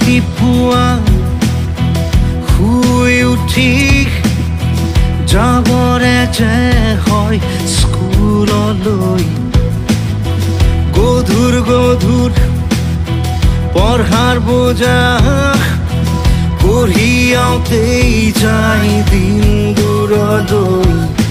ৰাতিপুৱা শুই উঠি যাবৰে যে হয় স্কুললৈ গধুৰ গধুৰ পঢ়াৰ বোজা কঢ়িয়াওঁতেই যায় দিন দূৰলৈ